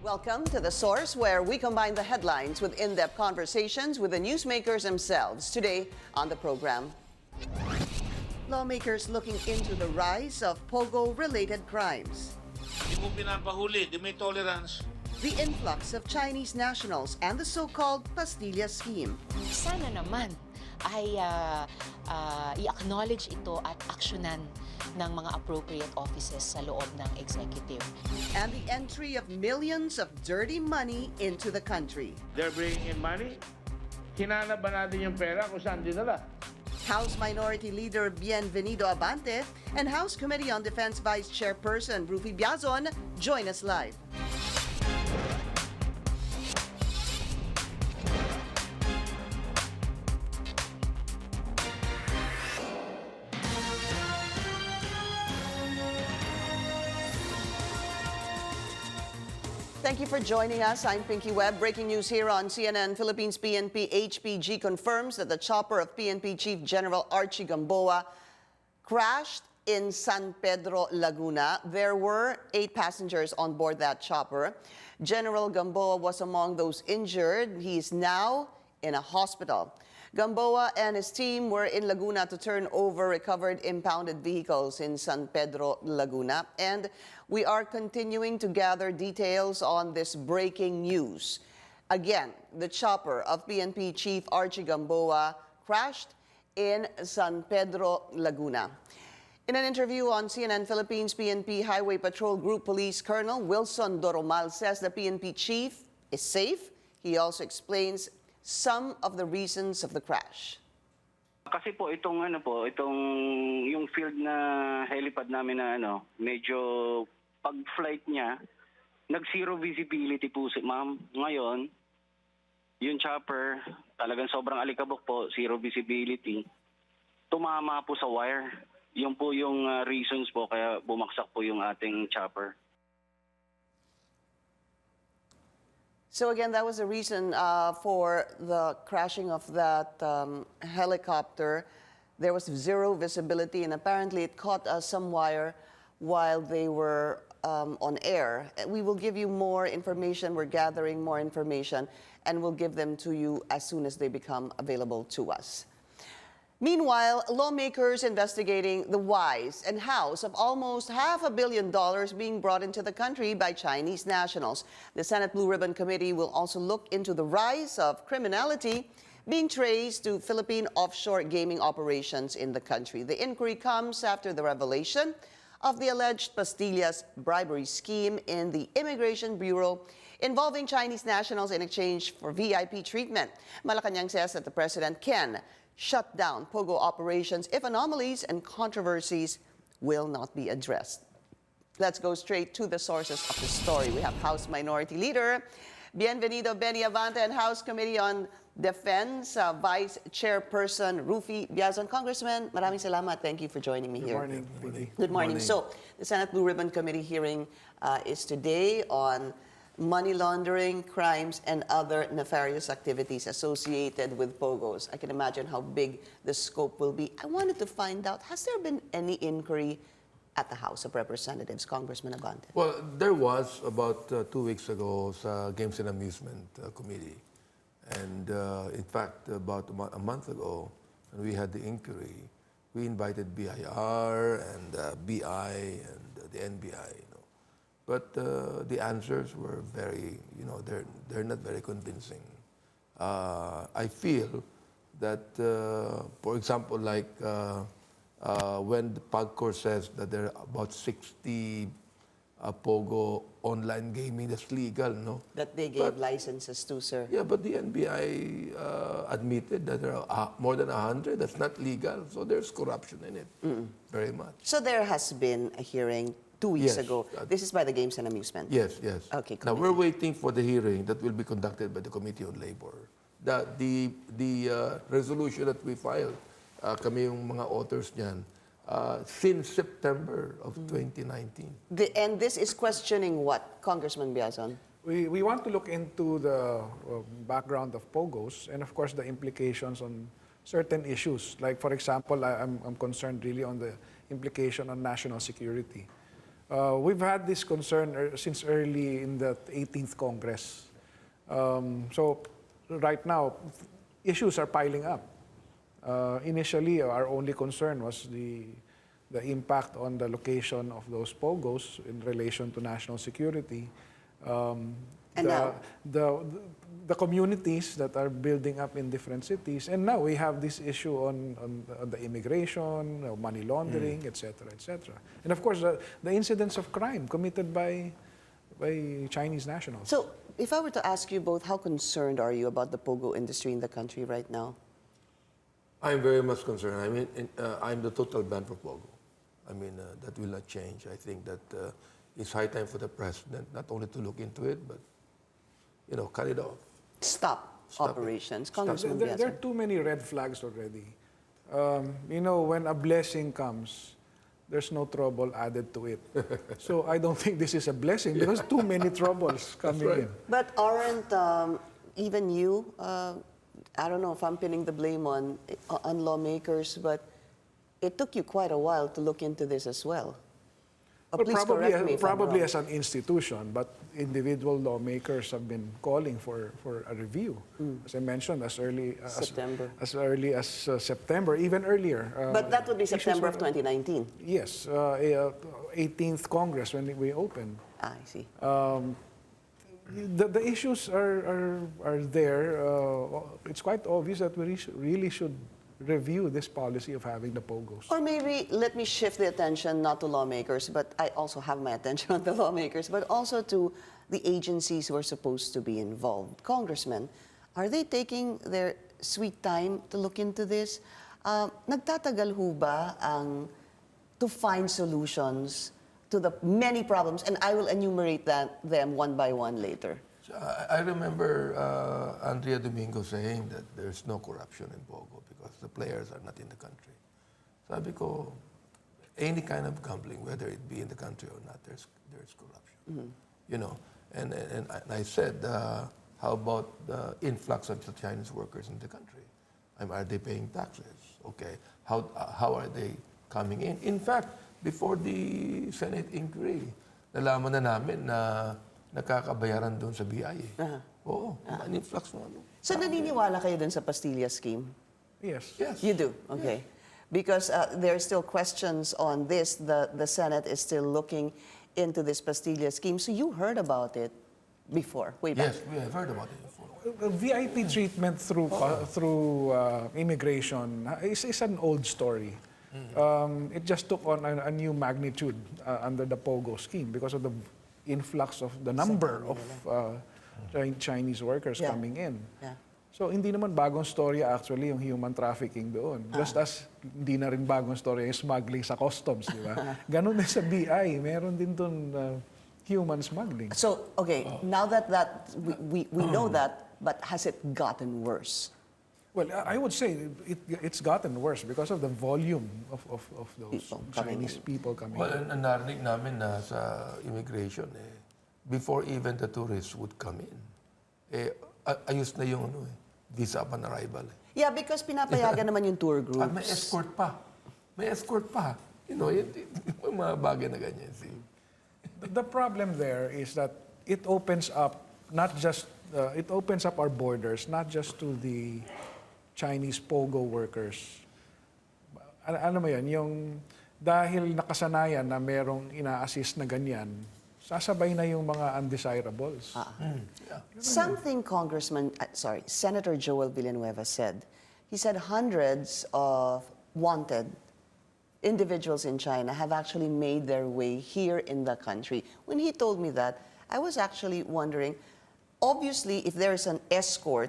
Welcome to The Source, where we combine the headlines with in-depth conversations with the newsmakers themselves. Today on the program, lawmakers looking into the rise of POGO-related crimes, Di mo pinapahuli, di may tolerance. the influx of Chinese nationals, and the so-called pastillas scheme. Sana naman ay i-acknowledge ito at aksyonan ng mga appropriate offices sa loob ng executive. And the entry of millions of dirty money into the country. They're bringing in money. Hinanap ba natin yung pera kung saan dinala? House Minority Leader Bienvenido Abante and House Committee on Defense Vice Chairperson Ruffy Biazon join us live. Thank you for joining us. I'm Pinky Webb. Breaking news here on CNN Philippines. PNP HPG confirms that the chopper of PNP Chief General Archie Gamboa crashed in San Pedro, Laguna. There were 8 passengers on board that chopper. General Gamboa was among those injured. He is now in a hospital. Gamboa and his team were in Laguna to turn over recovered impounded vehicles in San Pedro, Laguna. And we are continuing to gather details on this breaking news. Again, the chopper of PNP Chief Archie Gamboa crashed in San Pedro, Laguna. In an interview on CNN Philippines, PNP Highway Patrol Group Police Colonel Wilson Doromal says the PNP chief is safe. He also explains some of the reasons of the crash. Kasi po itong yung field na helipad namin na medyo pag-flight niya, nag-zero visibility po ma'am. Ngayon, yung chopper, talagang sobrang alikabok po, zero visibility. Tumama po sa wire. Yun po yung reasons po kaya bumaksak po yung ating chopper. So again, that was the reason for the crashing of that helicopter. There was zero visibility, and apparently it caught some wire while they were on air. We will give you more information. We're gathering more information, and we'll give them to you as soon as they become available to us. Meanwhile, lawmakers investigating the whys and hows of almost $500 million being brought into the country by Chinese nationals. The Senate Blue Ribbon Committee will also look into the rise of criminality being traced to Philippine offshore gaming operations in the country. The inquiry comes after the revelation of the alleged pastillas bribery scheme in the Immigration Bureau involving Chinese nationals in exchange for VIP treatment. Malacanang says that the president can shut down POGO operations if anomalies and controversies will not be addressed. Let's go straight to the sources of the story. We have House Minority Leader Bienvenido Abante and House Committee on Defense Vice Chairperson Ruffy Biazon. Congressman, maraming salamat. Thank you for joining me here. Good morning. Good morning. So, the Senate Blue Ribbon Committee hearing is today on money laundering, crimes, and other nefarious activities associated with POGOs. I can imagine how big the scope will be. I wanted to find out, has there been any inquiry at the House of Representatives, Congressman Abante? Well, there was about 2 weeks ago sa Games and Amusement Committee. And in fact, about a month ago, when we had the inquiry, we invited BIR and BI and the NBI. But the answers were very, they're not very convincing. I feel that, for example, like when the PAGCOR says that there are about 60 POGO online gaming that's legal, no? That they gave licenses to, sir. Yeah, but the NBI admitted that there are more than 100 that's not legal. So there's corruption in it, very much. So there has been a hearing 2 weeks Yes. ago. This is by the Games and Amusement. Yes, yes. Okay, Now we're waiting for the hearing that will be conducted by the Committee on Labor. The resolution that we filed, kami yung mga authors niyan, since September of 2019. And this is questioning what, Congressman Biazon? We want to look into the background of POGOs and, of course, the implications on certain issues. Like, for example, I'm concerned really on the implication on national security. We've had this concern since early in the 18th Congress. So right now, issues are piling up. Initially, our only concern was the impact on the location of those POGOs in relation to national security. And now? The communities that are building up in different cities. And now we have this issue on the immigration, money laundering, et cetera, et cetera. And of course, the incidents of crime committed by Chinese nationals. So, if I were to ask you both, how concerned are you about the POGO industry in the country right now? I'm very much concerned. I mean, I'm the total ban for POGO. I mean, that will not change. I think that it's high time for the president not only to look into it, but, cut it off. Stop Stop it. operations. Stop it. Congressman There are Biazon. too many red flags already. When a blessing comes, there's no trouble added to it. So I don't think this is a blessing because too many troubles coming in. But aren't even you, I don't know if I'm pinning the blame on lawmakers, but it took you quite a while to look into this as well. Well, Please correct me if I'm probably wrong. as an institution, but individual lawmakers have been calling for a review. As I mentioned, as early as September, even earlier. But that would be issues September of were- 2019. Yes, 18th Congress when we opened. I see. The issues are there. It's quite obvious that we really should review this policy of having the POGOs. Or maybe let me shift the attention not to lawmakers, but I also have my attention on the lawmakers, but also to the agencies who are supposed to be involved. Congressmen, are they taking their sweet time to look into this? Nagtatagal ho ba to find solutions to the many problems? And I will enumerate them one by one later. So I remember Andrea Domingo saying that there's no corruption in POGO because the players are not in the country. Sabi ko, any kind of gambling, whether it be in the country or not, there's corruption. And I said, how about the influx of the Chinese workers in the country? Are they paying taxes? Okay. How are they coming in? In fact, before the Senate inquiry, nalaman na namin na nakakabayaran doon sa BI. Oo, an influx mo. So naniniwala kayo dun sa pastilla scheme? Yes. Yes. You do, okay. Because there are still questions on this. The Senate is still looking into this pastilla scheme. So you heard about it before, way back. Yes, we have heard about it before. VIP treatment through immigration is an old story. It just took on a new magnitude under the POGO scheme because of the influx of the number of Chinese workers coming in. Yeah. So hindi naman bagong story actually yung human trafficking doon. Just as hindi na rin bagong story yung smuggling sa customs, di ba? Ganun din sa BI, meron din doon human smuggling. So, okay, now that we know that, but has it gotten worse? Well, I would say it's gotten worse because of the volume of those People coming Chinese in. people coming Well, in. ang narinig namin na sa immigration, before even the tourists would come in, ayos na yung visa upon arrival. Yeah, because pinapayagan naman yung tour groups. At may escort pa. May escort pa. Yung mga bagay na ganyan. See? The problem there is that it opens up it opens up our borders not just to the Chinese POGO workers. Ano mo yun, yung dahil nakasanayan na merong ina-assist na ganyan, sasabay na yung mga undesirables. Yeah. Something Senator Joel Villanueva said. He said hundreds of wanted individuals in China have actually made their way here in the country. When he told me that, I was actually wondering, obviously, if there is an escort,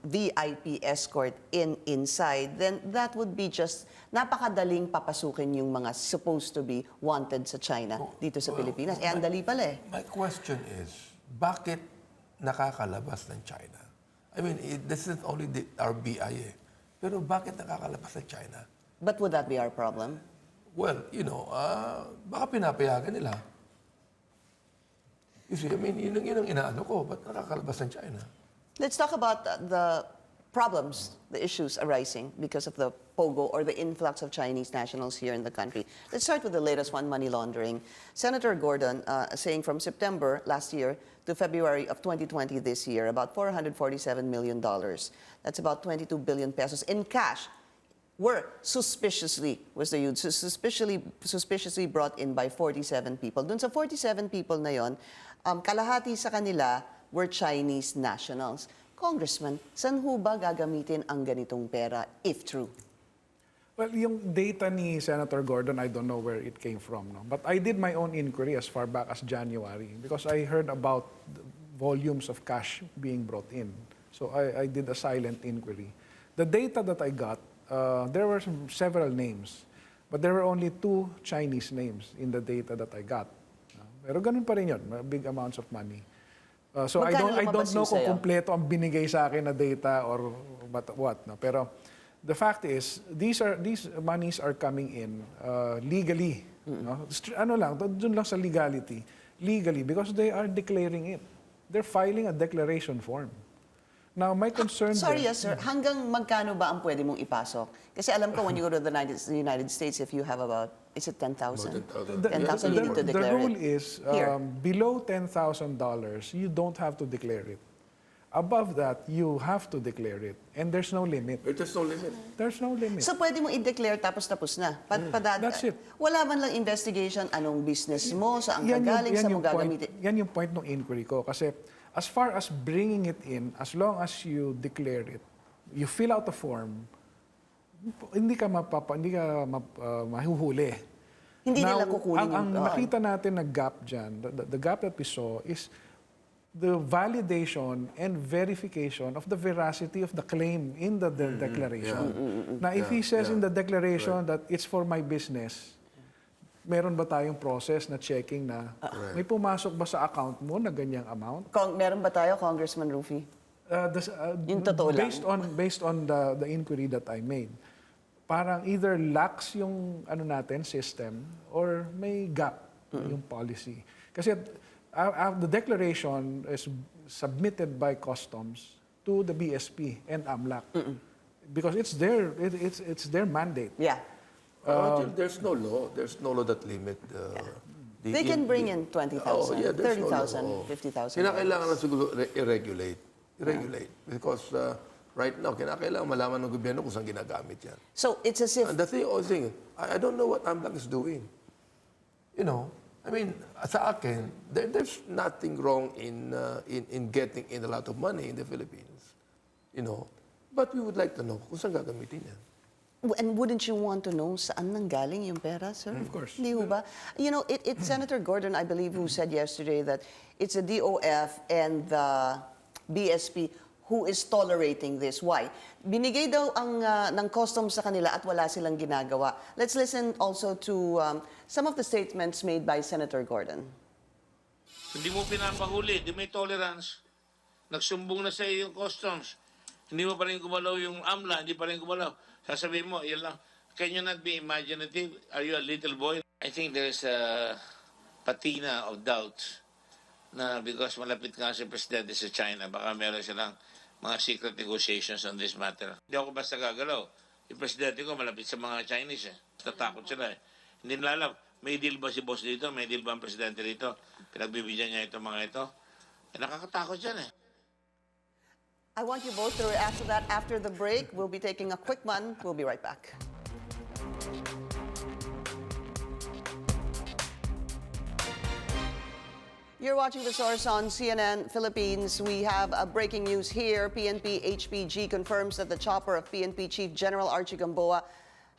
VIP escort inside, then that would be just napakadaling papasukin yung mga supposed to be wanted sa China dito sa Pilipinas. Ang dali pala eh. My question is, bakit nakakalabas ng China? I mean, this is only our BI pero bakit nakakalabas ng China? But would that be our problem? Well, baka pinapayagan nila. You see, I mean, yun ang inaano ko, ba't nakakalabas ng China? Let's talk about the problems, the issues arising because of the POGO or the influx of Chinese nationals here in the country. Let's start with the latest one, money laundering. Senator Gordon saying from September last year to February of 2020 this year, about $447 million. That's about 22 billion pesos in cash were suspiciously brought in by 47 people. Dun sa 47 people na yon, kalahati sa kanila were Chinese nationals. Congressman, saan ho ba gagamitin ang ganitong pera, if true? Well, yung data ni Senator Gordon, I don't know where it came from. No? But I did my own inquiry as far back as January because I heard about the volumes of cash being brought in. So I did a silent inquiry. The data that I got, there were several names, but there were only 2 Chinese names in the data that I got. Pero ganun pa rin yun, big amounts of money. So I Magkano don't lumabas know yung kung sayo? kumpleto ang binigay sa akin na data or what. No? Pero the fact is, these monies are coming in legally. No? Ano lang, dun lang sa legality. Legally, because they are declaring it. They're filing a declaration form. Now, my concern Sorry, there, yes, sir. Hanggang magkano ba ang pwede mong ipasok? Kasi alam ko when you go to the United States, if you have about, is it 10,000? 10,000 you need to the declare rule it. is Here. below $10,000, you don't have to declare it. Above that, you have to declare it. And there's no limit. There's no limit. There's no limit. So pwede mong i-declare tapos na. That's it. Wala man lang investigation, anong business mo, saan ka galing, saan mo gagamitin. Yan yung point ng inquiry ko. Kasi as far as bringing it in, as long as you declare it, you fill out the form, hindi ka mahuhuli. Hindi Now, nila kukunin ang yung... nakita natin na gap dyan, the gap that we saw is the validation and verification of the veracity of the claim in the declaration. Now, if he says in the declaration that it's for my business, meron ba tayong process na checking na may pumasok ba sa account mo na ganyang amount? Meron ba tayo, Congressman Ruffy? Yung totoo lang. Based on the inquiry that I made, parang either lax yung system or may gap yung policy. Kasi the declaration is submitted by customs to the BSP and AMLAC because it's their mandate. Yeah. There's no law. There's no law that limit. They can bring in 20,000, there's no 30,000, law. 50,000. Kinakailangan na siguro i-regulate. Because right now, kinakailangan malaman ng gobyerno kung saan ginagamit yan. So it's as if... And the thing, I don't know what AMLAC is doing. You know, I mean, sa akin, there's nothing wrong in getting in a lot of money in the Philippines. You know, but we would like to know kung saan gagamitin yan. And wouldn't you want to know saan nanggaling yung pera, sir? Of course. Hindi ho ba? You know, it's Senator Gordon, I believe, who said yesterday that it's the DOF and the BSP who is tolerating this. Why? Binigay daw ng customs sa kanila at wala silang ginagawa. Let's listen also to some of the statements made by Senator Gordon. Hindi mo pinapahuli, di may tolerance. Nagsumbong na sa iyo yung customs. Hindi mo pa rin gumalaw yung AMLA, hindi pa rin gumalaw. Sasabihin mo, yan lang. Can you not be imaginative? Are you a little boy? I think there's a patina of doubt na because malapit nga si Presidente sa China, baka meron silang mga secret negotiations on this matter. Hindi ako basta gagalaw. Yung Presidente ko malapit sa mga Chinese eh. Tatakot sila eh. Hindi nila alam, may deal ba si boss dito? May deal ba ang Presidente dito? Pinagbibigyan niya itong mga ito? Eh, nakakatakot yan eh. I want you both to react to that after the break. We'll be taking a quick one. We'll be right back. You're watching The Source on CNN Philippines. We have breaking news here. PNP HPG confirms that the chopper of PNP Chief General Archie Gamboa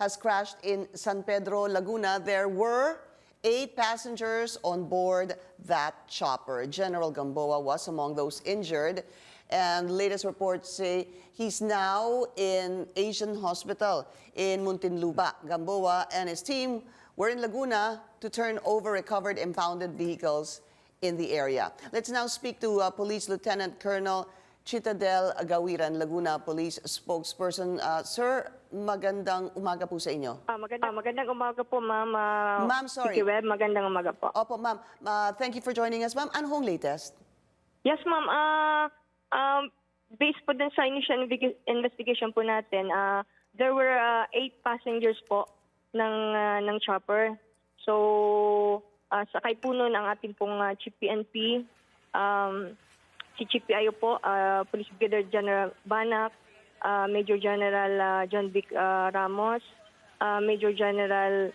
has crashed in San Pedro, Laguna. There were 8 passengers on board that chopper. General Gamboa was among those injured. And latest reports say he's now in Asian Hospital in Muntinlupa. Gamboa and his team were in Laguna to turn over recovered impounded vehicles in the area. Let's now speak to Police Lieutenant Colonel Chitadel Gawiran, Laguna Police spokesperson. Sir, magandang umaga po sa inyo. Magandang umaga po, ma'am. Ma'am, sorry. Vicky Webb, magandang umaga po. Opo, ma'am. Thank you for joining us, ma'am. Ano hong latest? Yes, ma'am. based po dun sa initial investigation po natin, there were 8 passengers po ng chopper. So, sakay po nun ang ating pong Chief PNP, si Chief PIO po, Police Brigadier General Banak, Major General John Vic Ramos, Major General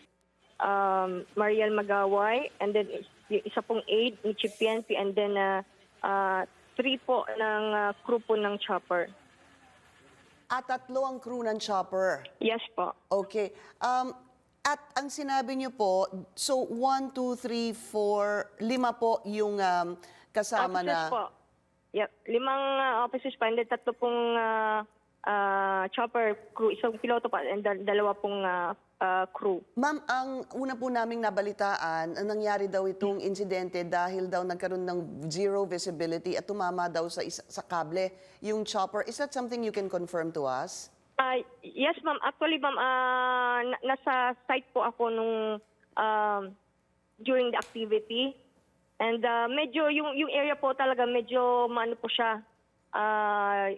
Mariel Magaway, and then yung isa pong aide ni Chief PNP, and then 3 po ng crew po ng chopper. At 3 ang crew ng chopper. Yes po. Okay. At ang sinabi niyo po, so 1, 2, 3, 4, 5 po yung kasama Officers na... po. Yep. 5 officers pa, and then 3 pong chopper crew, isang piloto pa, and 2 pong crew. Ma'am, ang una po naming nabalitaan, nangyari daw itong insidente dahil daw nagkaroon ng zero visibility at tumama daw sa kable yung chopper. Is that something you can confirm to us? Yes, ma'am. Actually, ma'am, nasa site po ako nung during the activity. And medyo, yung area po talaga, medyo maano po siya.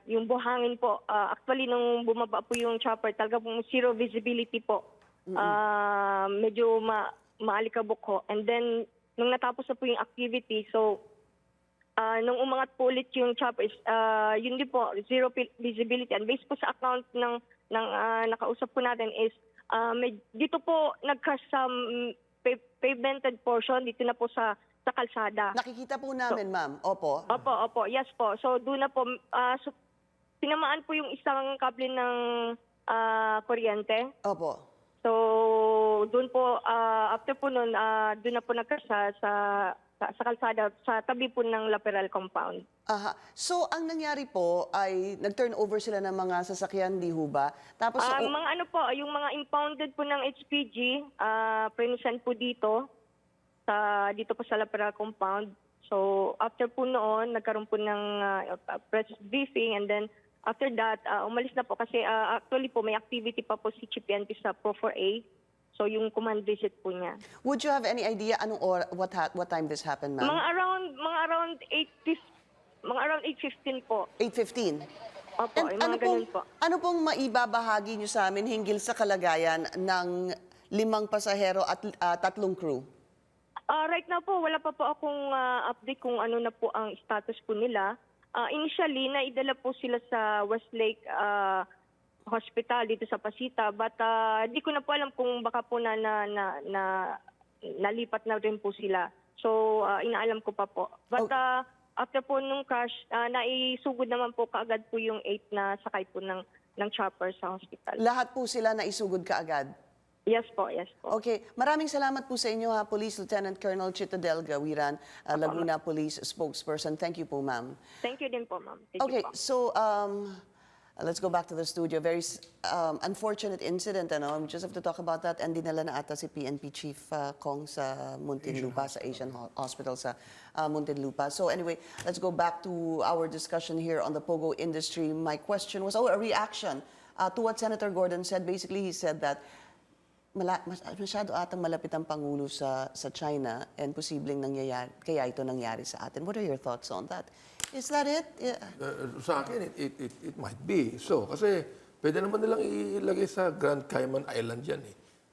Yung buhangin po. Actually, nung bumaba po yung chopper, talaga pong zero visibility po. Medyo maalikabok ho. And then, nung natapos na po yung activity, so, nung umangat po ulit yung chopper, yun din po, zero visibility. And based po sa account ng nakausap po natin is, dito po nag-crash sa pavemented portion, dito na po sa kalsada. Nakikita po namin, ma'am. Opo. Opo. Yes po. So, doon na po, tinamaan po yung isang kable ng kuryente. Opo. So, doon po, after po nun, doon na po nagkasa sa kalsada, sa tabi po ng Laperal compound. Aha. So, ang nangyari po ay nag-turn over sila ng mga sasakyan, di ho ba? Tapos, Mga ano po, yung mga impounded po ng HPG, premisan po dito po sa Laperal compound. So, after po noon, nagkaroon po ng press briefing, and then after that, umalis na po kasi actually po may activity pa po si Chief PNP sa Pro 4A. So, yung command visit po niya. would you have any idea what time this happened, ma'am? Mga around 8:15 po. 8:15. Opo, yung mga ganun po. Ano pong maibabahagi niyo sa amin hinggil sa kalagayan ng 5 pasahero at 3 crew? Right now po, wala pa po akong update kung ano na po ang status po nila. Initially, naidala po sila sa Westlake Hospital dito sa Pasita, but di ko na po alam kung baka po nalipat na rin po sila. So, inaalam ko pa po. But after po nung crash, naisugod naman po kaagad po yung 8 na sakay po ng chopper sa hospital. Lahat po sila na isugod kaagad? Yes po. Okay. Maraming salamat po sa inyo, Police Lieutenant Colonel Chito Del Gawiran, Laguna Police Spokesperson. Thank you po, ma'am. Thank you din po, ma'am. Thank Okay, you po. so let's go back to the studio. Very unfortunate incident, ano? We just have to talk about that. And dinala na ata si PNP Chief Kong sa Muntinlupa, sa Asian Hospital sa Muntinlupa. So anyway, let's go back to our discussion here on the POGO industry. My question was, a reaction to what Senator Gordon said. Basically, he said that masyado atang malapit ang Pangulo sa China and posibleng kaya ito nangyari sa atin. What are your thoughts on that? Is that it? Yeah. Sa akin, it might be. So, kasi pwede naman nilang ilagay sa Grand Cayman Island yan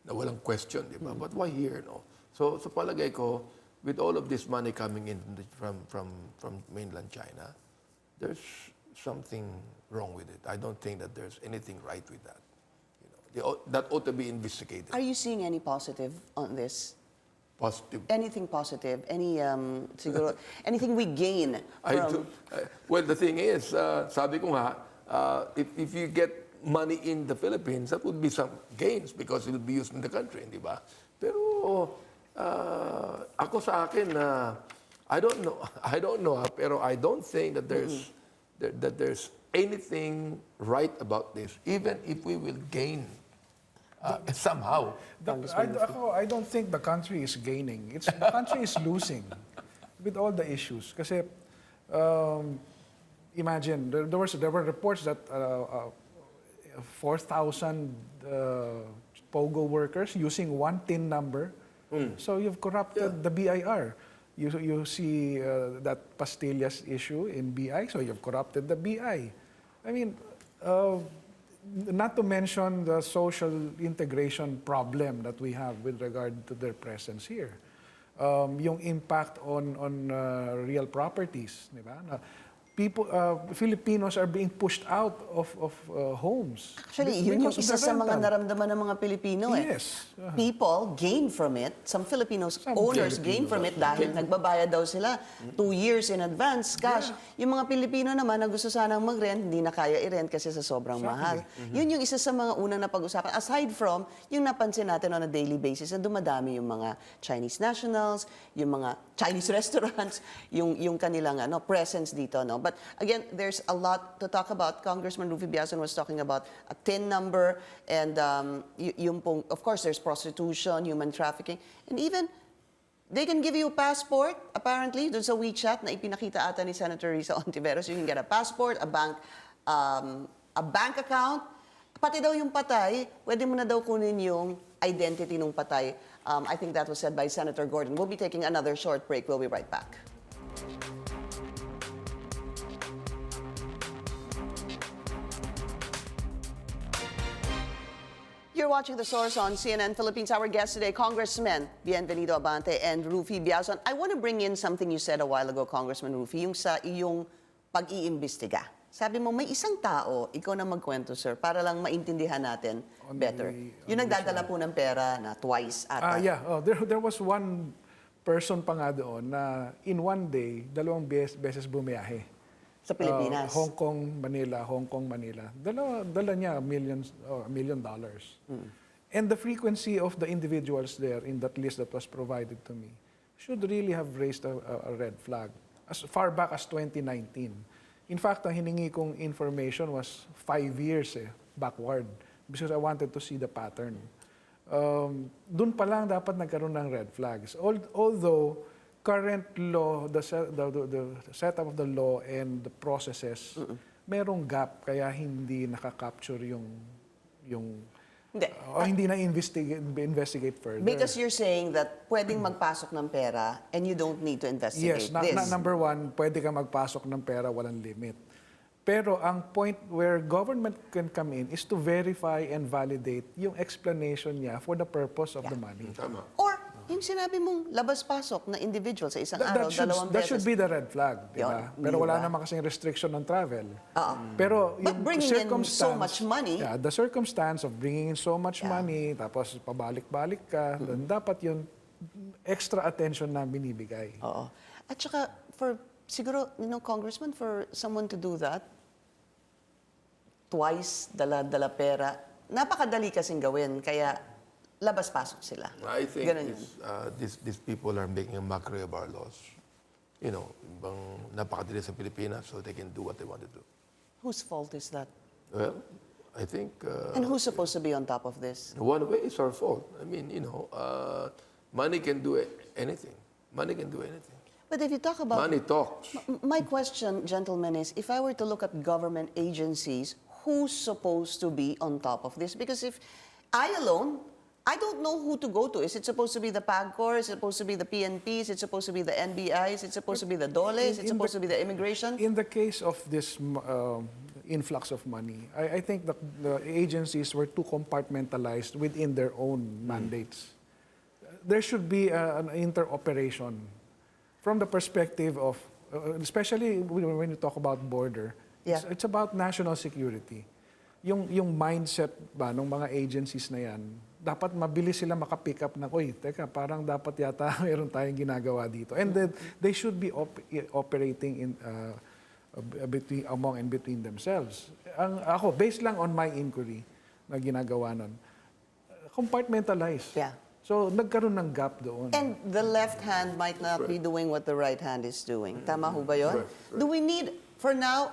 na walang question, di ba? But why here, no? So, sa palagay ko, with all of this money coming in from mainland China, there's something wrong with it. I don't think that there's anything right with that. That ought to be investigated. Are you seeing any positive on this? Positive. Anything positive? Siguro, anything we gain from... Well, the thing is, sabi ko nga, if you get money in the Philippines, that would be some gains because it will be used in the country, di ba? Pero ako sa akin, I don't know, pero I don't think that there's anything right about this, even if we will gain somehow. I don't think the country is gaining. The country is losing with all the issues. Kasi imagine, there were reports that 4,000 POGO workers using one TIN number. So you've corrupted the BIR. You see that pastillas issue in BI, so you've corrupted the BI. I mean, not to mention the social integration problem that we have with regard to their presence here. Yung impact on real properties, di ba? Filipinos are being pushed out of homes. Actually, yun yung because of isa the sa mga rental. naramdaman ng mga Pilipino eh. Yes. People gain from it. Some Filipinos, owners gain from it dahil nagbabayad daw sila 2 years in advance cash. Yung mga Pilipino naman na gusto sanang mag-rent, hindi na kaya i-rent kasi sa sobrang mahal. Yun yung isa sa mga unang napag-usapan. Aside from yung napansin natin on a daily basis na dumadami yung mga Chinese nationals, yung mga Chinese restaurants, yung kanilang presence dito. No? But again, there's a lot to talk about. Congressman Ruffy Biazon was talking about a TIN number and of course, there's prostitution, human trafficking, and even they can give you a passport, apparently, dun sa WeChat na ipinakita ata ni Senator Risa Ontiveros. You can get a passport, a bank account, pati daw yung patay, pwede mo na daw kunin yung identity ng patay. I think that was said by Senator Gordon. We'll be taking another short break. We'll be right back. You're watching The Source on CNN Philippines. Our guests today, Congressmen Bienvenido, Abante, and Ruffy Biazon. I want to bring in something you said a while ago, Congressman Ruffy, yung sa iyong pag-iimbestiga. Sabi mo, may isang tao, ikaw na magkwento, sir, para lang maintindihan natin better. Yung nagdadala po ng pera na twice ata. There was one person pa nga doon na in one day, 2 beses bumiyahe. Sa Pilipinas. Hong Kong, Manila. Dala niya $1 million. And the frequency of the individuals there in that list that was provided to me should really have raised a red flag as far back as 2019. In fact, ang hiningi kong information was 5 years backward because I wanted to see the pattern. Doon pa lang dapat nagkaroon ng red flags. Although current law, the setup of the law and the processes, merong gap kaya hindi nakaka-capture yung hindi na investigate further. Because you're saying that pwedeng magpasok ng pera and you don't need to investigate this. Number one, pwede ka magpasok ng pera, walang limit. Pero ang point where government can come in is to verify and validate yung explanation niya for the purpose of the money. Tama. Or yung sinabi mong labas-pasok na individual sa isang araw, 2 beses. That should be the red flag, di ba? Pero wala naman kasing restriction on travel. Pero But yung bringing in so circumstance, much money, the circumstance of bringing in so much money, tapos pabalik-balik ka, then dapat yun extra attention na binibigay. Oo. At saka, siguro, Congressman, for someone to do that, twice, dala pera, napakadali kasing gawin, kaya labas-pasok sila. I think Ganun yun. these people are making a mockery of our laws. Bang napakadali sa Pilipinas so they can do what they want to do. Whose fault is that? Well, I think And who's supposed to be on top of this? one way it's our fault. I mean, money can do anything. Money can do anything. But if you talk about... Money talks. My question, gentlemen, is if I were to look at government agencies, who's supposed to be on top of this? Because if I alone, I don't know who to go to. Is it supposed to be the PAGCOR? Is it supposed to be the PNP? Is it supposed to be the NBI? Is it supposed to be the DOLE? Is it supposed to be the immigration? In the case of this influx of money, I think the agencies were too compartmentalized within their own mandates. There should be an interoperation from the perspective of, especially when you talk about border, it's about national security. Yung mindset ba ng mga agencies na yan, dapat mabilis sila makapick up na, teka, parang dapat yata meron tayong ginagawa dito. And then they should be operating among and between themselves. Ako, based lang on my inquiry na ginagawa nun, compartmentalized. Yeah. So, nagkaroon ng gap doon. And the left hand might not be doing what the right hand is doing. Tama ho ba yun? Right. Do we need, for now,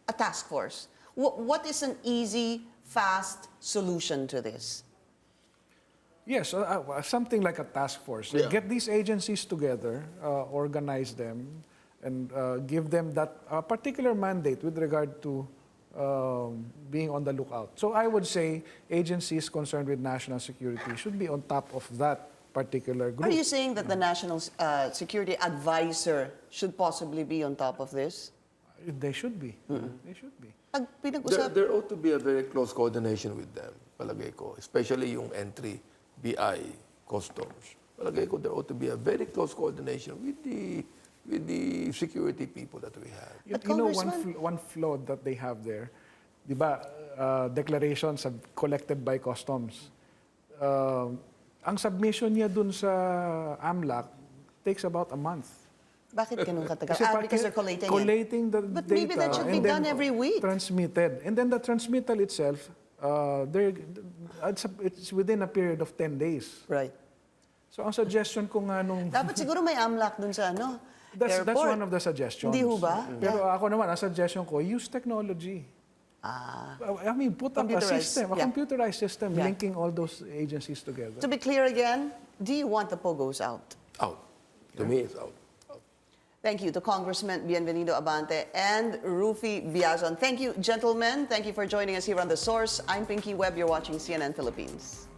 a task force? What is an easy, fast solution to this? Yes, something like a task force. Yeah. Get these agencies together, organize them, and give them that particular mandate with regard to being on the lookout. So I would say agencies concerned with national security should be on top of that particular group. Are you saying that the National Security Advisor should possibly be on top of this? They should be. They should be. Pag pinag-usap, There ought to be a very close coordination with them, palagay ko. Especially yung entry, BI, customs. Palagay ko, there ought to be a very close coordination with the security people that we have. But You know, Congressman- one flaw that they have there, di ba, declarations are collected by customs. Ang submission niya dun sa AMLAC takes about a month. bakit ganun katagal? Kasi Because they're collating it. collating the But data. maybe that should be and then done every week. Transmitted. And then the transmittal itself, it's within a period of 10 days. Right. So ang suggestion ko nga nung... Dapat siguro may AMLAC dun sa That's airport. one of the suggestions. Hindi ho ba? Pero ako naman, ang suggestion ko, use technology. I mean, put up a Computerized, system, a yeah. computerized system Yeah. linking all those agencies together. To be clear again, do you want the POGOs out? Out. To me, it's out. Thank you to Congressman Bienvenido Abante and Ruffy Biazon. Thank you, gentlemen. Thank you for joining us here on The Source. I'm Pinky Webb. You're watching CNN Philippines.